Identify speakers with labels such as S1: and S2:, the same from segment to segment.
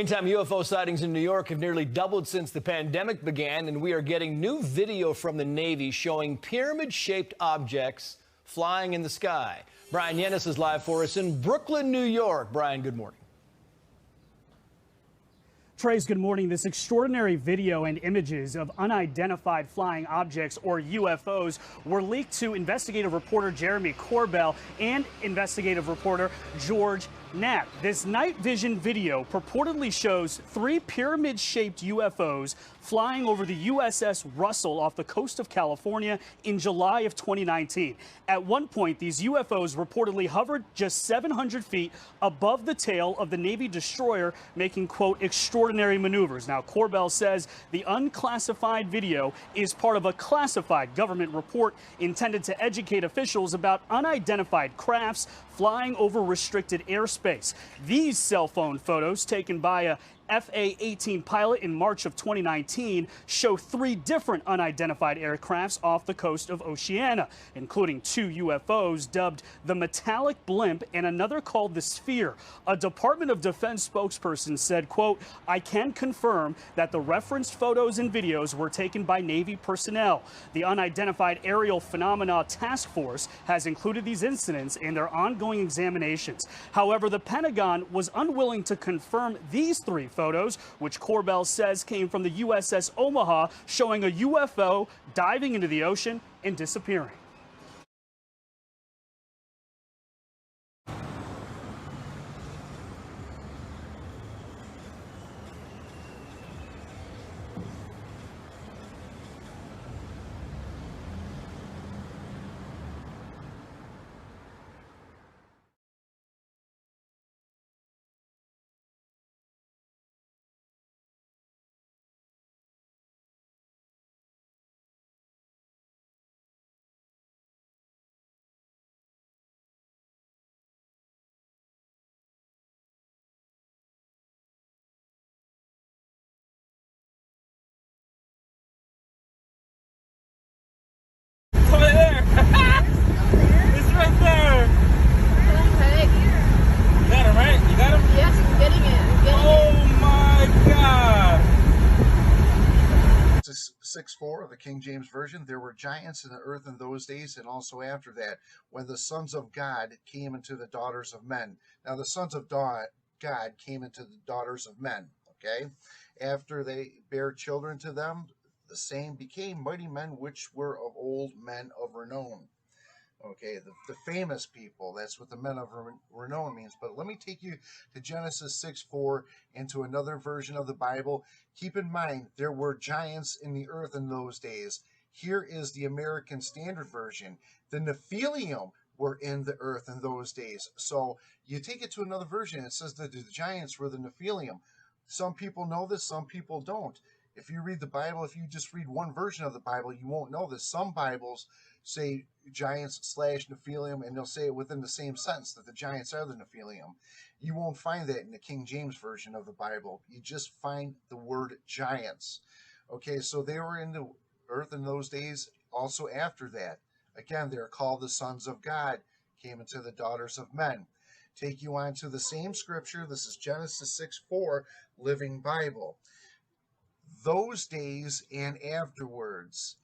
S1: Meantime, UFO sightings in New York have nearly doubled since the pandemic began, and we are getting new video from the Navy showing pyramid-shaped objects flying in the sky. Brian Yennis is live for us in Brooklyn, New York. Brian, good morning.
S2: Trace, good morning. This extraordinary video and images of unidentified flying objects, or UFOs, were leaked to investigative reporter Jeremy Corbell and investigative reporter George Knapp. This night vision video purportedly shows 3 pyramid-shaped UFOs flying over the USS Russell off the coast of California in July of 2019. At one point, these UFOs reportedly hovered just 700 feet above the tail of the Navy destroyer, making, quote, extraordinary maneuvers. Now, Corbell says the unclassified video is part of a classified government report intended to educate officials about unidentified crafts flying over restricted airspace. These cell phone photos taken by a FA-18 pilot in March of 2019 show 3 different unidentified aircrafts off the coast of Oceania, including 2 UFOs dubbed the Metallic Blimp and another called the Sphere. A Department of Defense spokesperson said, quote, "I can confirm that the referenced photos and videos were taken by Navy personnel. The Unidentified Aerial Phenomena Task Force has included these incidents in their ongoing examinations." However, the Pentagon was unwilling to confirm these 3 photos, which Corbell says came from the USS Omaha, showing a UFO diving into the ocean and disappearing.
S3: It's right there.
S4: Hey.
S3: You got him, right? You got him?
S4: Yes, I'm getting it.
S3: Oh my God.
S5: This is 6:4 of the King James Version. There were giants in the earth in those days, and also after that, when the sons of God came into the daughters of men. Now, the sons of God came into the daughters of men, okay? After they bare children to them, the same became mighty men which were of old, men of renown. Okay, the famous people, that's what the men of renown means. But let me take you to Genesis 6:4 and to another version of the Bible. Keep in mind, there were giants in the earth in those days. Here is the American Standard Version. The Nephilim were in the earth in those days. So you take it to another version, it says that the giants were the Nephilim. Some people know this, some people don't. If you read the Bible, if you just read one version of the Bible, you won't know this. Some Bibles say giants / Nephilim, and they'll say it within the same sentence that the giants are the Nephilim. You won't find that in the King James Version of the Bible. You just find the word giants. Okay, so they were in the earth in those days, also after that. Again, they're called the sons of God, came into the daughters of men. Take you on to the same scripture. This is Genesis 6:4, Living Bible. Those days and afterwards,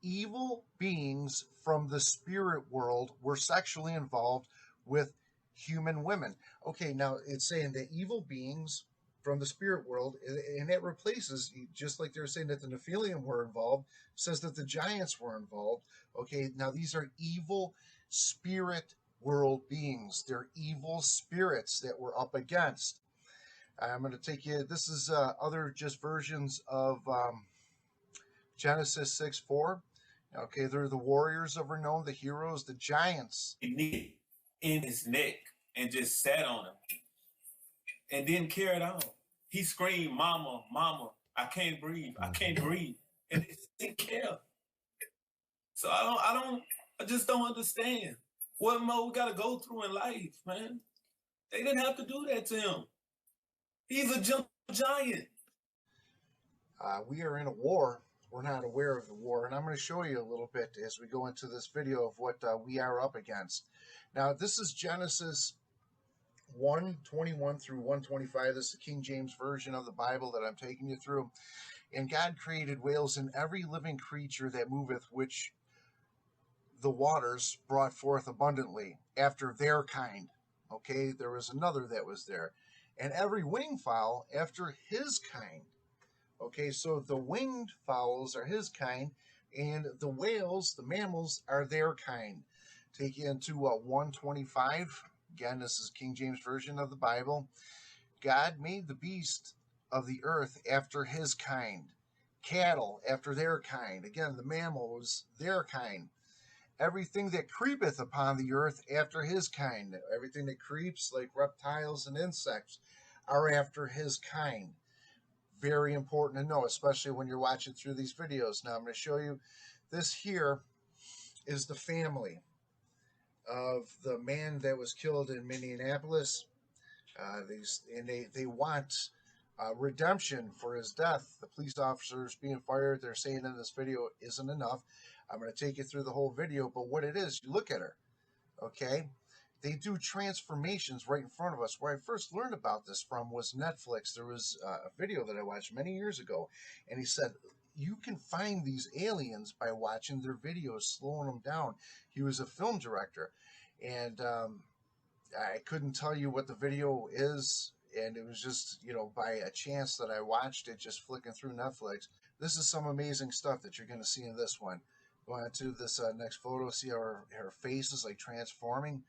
S5: evil beings from the spirit world were sexually involved with human women. Okay, now it's saying that evil beings from the spirit world, and it replaces, just like they're saying that the Nephilim were involved, says that the giants were involved. Okay, now these are evil spirit world beings. They're evil spirits that we're up against. I'm going to take you, this is other just versions of Genesis 6:4. Okay, they're the warriors of renown, the heroes, the giants.
S3: In his neck and just sat on him and didn't carry it on. He screamed, "Mama, mama, I can't breathe, I can't breathe," and they didn't care. So I just don't understand what more we got to go through in life, man. They didn't have to do that to him. He's a giant.
S5: We are in a war. We're not aware of the war, and I'm going to show you a little bit as we go into this video of what we are up against. Now, this is Genesis 1:21 through 1:25. This is the King James Version of the Bible that I'm taking you through. And God created whales and every living creature that moveth, which the waters brought forth abundantly after their kind. Okay, there was another that was there. And every winged fowl after his kind. Okay, so the winged fowls are his kind, and the whales, the mammals, are their kind. Take you into 1:25. Again, this is King James Version of the Bible. God made the beast of the earth after his kind, cattle after their kind. Again, the mammals, their kind. Everything that creepeth upon the earth after his kind. Everything that creeps, like reptiles and insects, are after his kind. Very important to know, especially when you're watching through these videos. Now I'm going to show you this here is the family of the man that was killed in Minneapolis. They want redemption for his death. The police officers being fired, they're saying in this video, isn't enough. I'm going to take you through the whole video, but what it is, you look at her, okay? They do transformations right in front of us. Where I first learned about this from was Netflix. There was a video that I watched many years ago, and he said, you can find these aliens by watching their videos, slowing them down. He was a film director, and I couldn't tell you what the video is, and it was just, you know, by a chance that I watched it, just flicking through Netflix. This is some amazing stuff that you're going to see in this one. Go on to this next photo, see how her face is like transforming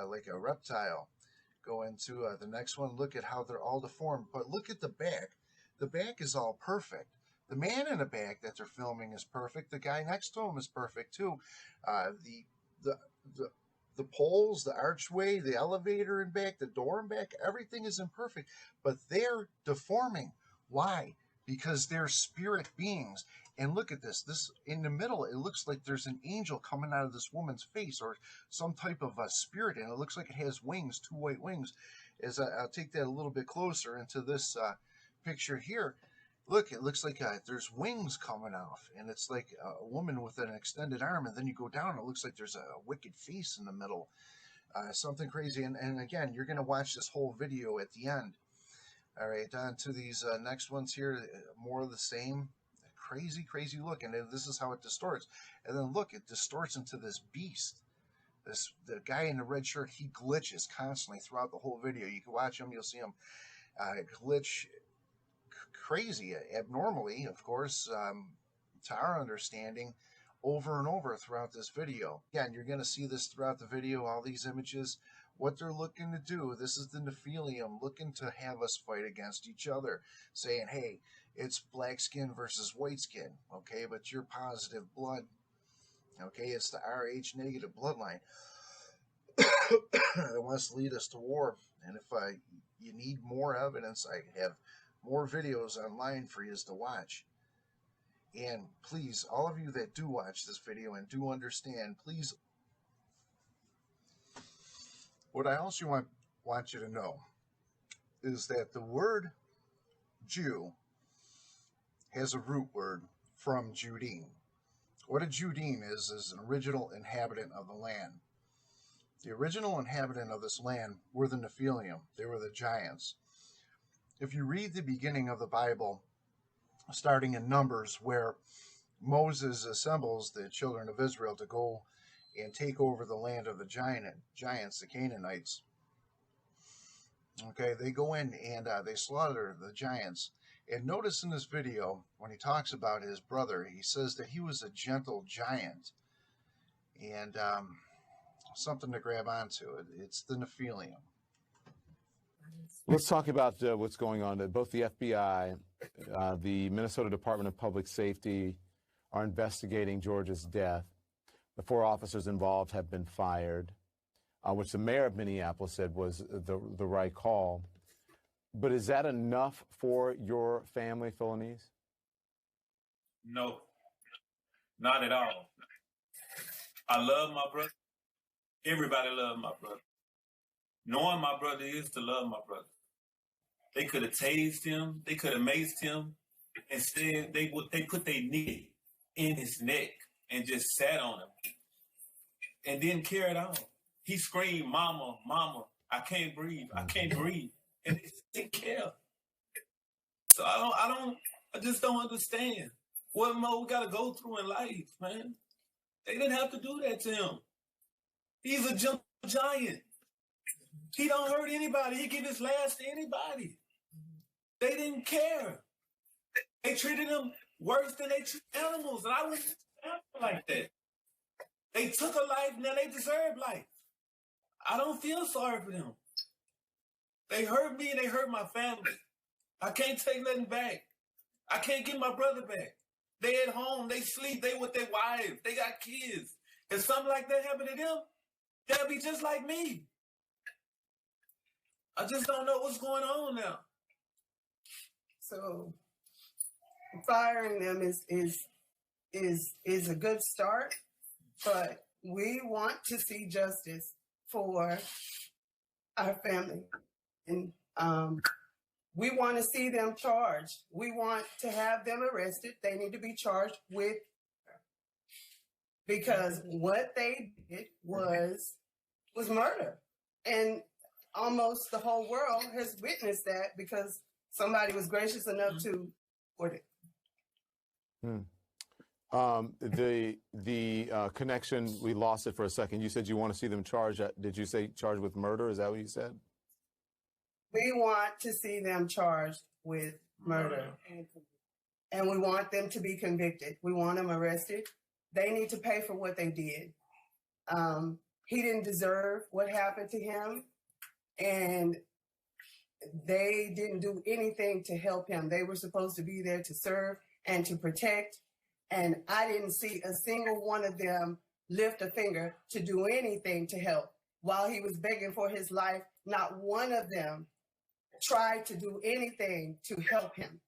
S5: like a reptile. Go into the next one, look at how they're all deformed, but look at the back. The back is all perfect. The man in the back that they're filming is perfect. The guy next to him is perfect too. The poles, the archway, the elevator in back, the door in back, everything is imperfect, but they're deforming. Why? Because they're spirit beings. And look at this. This in the middle, it looks like there's an angel coming out of this woman's face, or some type of a spirit, and it looks like it has wings, 2 white wings. As I'll take that a little bit closer into this picture here. Look, it looks like there's wings coming off, and it's like a woman with an extended arm, and then you go down, it looks like there's a wicked face in the middle. Something crazy. And again, you're going to watch this whole video at the end. All right, on to these next ones here, more of the same. Crazy look, and this is how it distorts. And then look, it distorts into this beast. The guy in the red shirt, he glitches constantly throughout the whole video. You can watch him, you'll see him glitch crazy, abnormally, of course, to our understanding, over and over throughout this video. Again, you're going to see this throughout the video, all these images, what they're looking to do. This is the Nephilim looking to have us fight against each other, saying, hey, it's black skin versus white skin, okay, but you're positive blood, okay, it's the Rh negative bloodline that wants to lead us to war. And if you need more evidence, I have more videos online for you to watch. And please, all of you that do watch this video and do understand, please, what I also want you to know is that the word Jew has a root word from Judean. What a Judean is an original inhabitant of the land. The original inhabitant of this land were the Nephilim. They were the giants. If you read the beginning of the Bible, starting in Numbers, where Moses assembles the children of Israel to go and take over the land of the giants, the Canaanites. Okay, they go in and they slaughter the giants. And notice in this video, when he talks about his brother, he says that he was a gentle giant. And something to grab onto. It's the Nephilim.
S6: Let's talk about what's going on. Both the FBI, the Minnesota Department of Public Safety are investigating George's death. The 4 officers involved have been fired, which the mayor of Minneapolis said was the right call. But is that enough for your family, Philonise?
S3: No, not at all. I love my brother. Everybody loves my brother. Knowing my brother is to love my brother. They could have tased him. They could have maced him. Instead, they put their knee in his neck and just sat on him and didn't carry it on. He screamed, "Mama, mama, I can't breathe. I can't breathe. And they care. So I just don't understand what more we gotta go through in life, man. They didn't have to do that to him. He's a gentle giant. He don't hurt anybody. He give his last to anybody. They didn't care. They treated him worse than they treat animals, and I wouldn't like that. They took a life, now they deserve life. I don't feel sorry for them. They hurt me and they hurt my family. I can't take nothing back. I can't get my brother back. They at home, they sleep, they with their wives, they got kids. If something like that happened to them, they'll be just like me. I just don't know what's going on now.
S7: So firing them is a good start, but we want to see justice for our family. And we want to see them charged. We want to have them arrested. They need to be charged with, because what they did was murder. And almost the whole world has witnessed that because somebody was gracious enough to report it.
S6: The connection, we lost it for a second. You said you want to see them charged. Did you say charged with murder? Is that what you said?
S7: We want to see them charged with murder. And we want them to be convicted. We want them arrested. They need to pay for what they did. He didn't deserve what happened to him. And they didn't do anything to help him. They were supposed to be there to serve and to protect. And I didn't see a single one of them lift a finger to do anything to help. While he was begging for his life, not one of them tried to do anything to help him.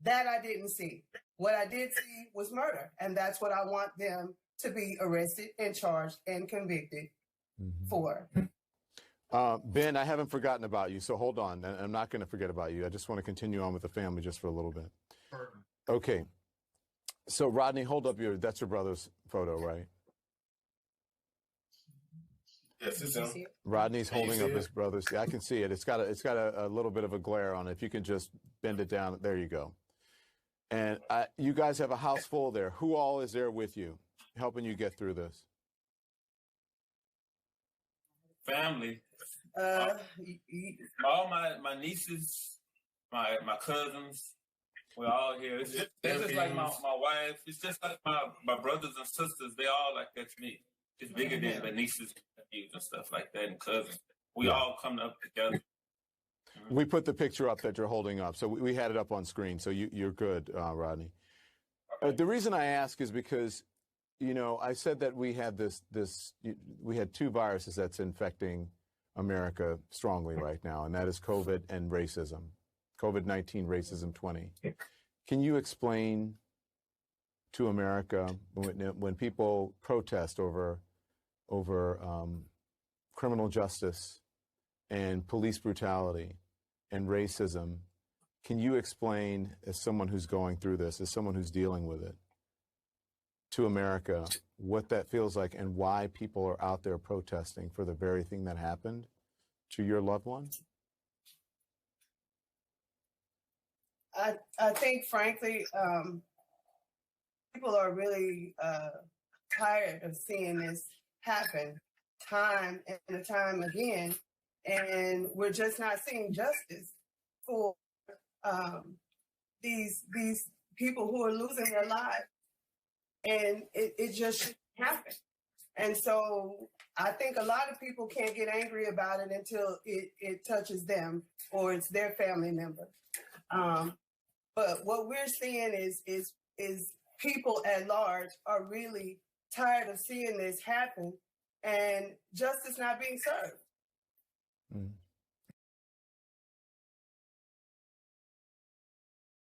S7: That I didn't see. What I did see was murder. And that's what I want them to be arrested and charged and convicted for.
S6: Ben, I haven't forgotten about you, so hold on. I'm not going to forget about you. I just want to continue on with the family just for a little bit. Okay. So, Rodney, hold up that's your brother's photo, right?
S3: Yes, it's him.
S6: Rodney's holding up his brother's. Yeah, I can see it. It's got a little bit of a glare on it. If you can just bend it down, there you go. And you guys have a house full there. Who all is there with you, helping you get through this?
S3: Family. All my nieces, my cousins, we're all here. It's just like my wife. It's just like my brothers and sisters. They all like that to me. It's bigger than the nieces and stuff like that and cousins. We all come up together.
S6: We put the picture up that you're holding up, so we had it up on screen. So you're good, Rodney. The reason I ask is because, you know, I said that we had we had two viruses that's infecting America strongly right now, and that is COVID and racism. COVID-19, racism 20. Can you explain to America when people protest over criminal justice and police brutality and racism, can you explain, as someone who's going through this, as someone who's dealing with it, to America what that feels like and why people are out there protesting for the very thing that happened to your loved one?
S7: I think, frankly, people are really tired of seeing this happen time and time again, and we're just not seeing justice for these people who are losing their lives, and it just shouldn't happen. And so I think a lot of people can't get angry about it until it touches them or it's their family member. But what we're seeing is people at large are really tired of seeing this happen and justice not being served.